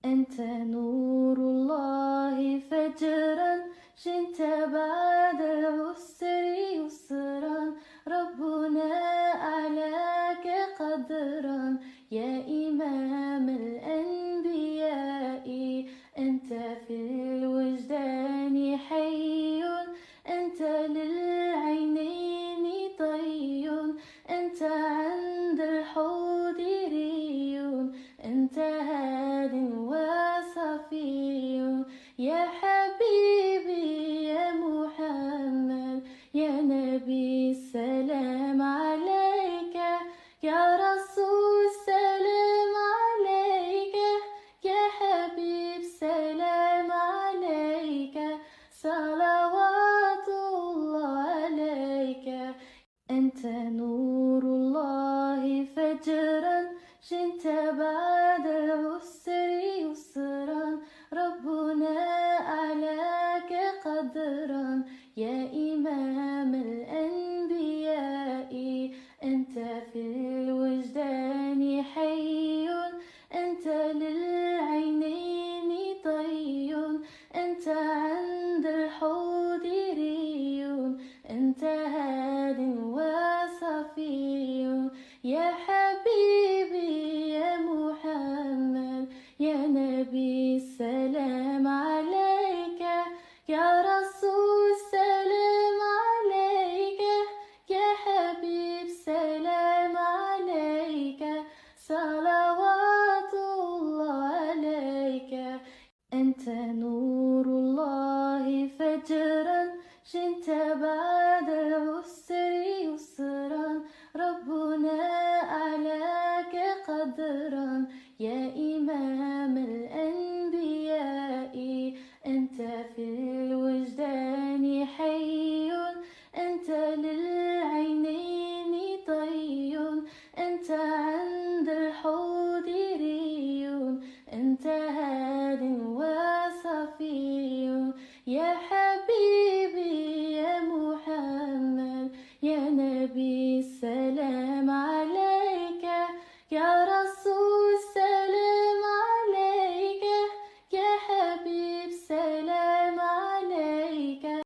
أنت نور الله فجرا، شنت بعد العسر يسرا، ربنا أعلاك قدرا يا إمام الأنبياء. أنت في الوجدان حي، أنت للعينين ضي، أنت عند الحوض ري، أنت هاد وصفي. يا حبيبي يا محمد، يا نبي السلام عليك، يا رسول سلام عليك، يا حبيب سلام عليك، صلوات الله عليك. أنت نور الله فجرا، شنت بعد العسر يسرا، ربنا أعلاك قدرا يا إمام الأنبياء. أنت في الوجدان حي، أنت للعينين ضي، أنت عند الحوض ري، أنت هاد وصفي. يا حبيبي يا محمد، يا نبي السلام عليك، يا رسول سلام عليك، يا حبيب سلام عليك، صلوات الله عليك. أنت نور الله فجرا، شنت بعد العسر يسرا، ربنا أعلاك قدرا يا إمام الأنبياء. أنت في الوجدان حي، أنت للعينين ضي، أنت عند الحوض ري، أنت هاد وصفي. يا حبيبي يا محمد، يا نبي السلام عليك، يا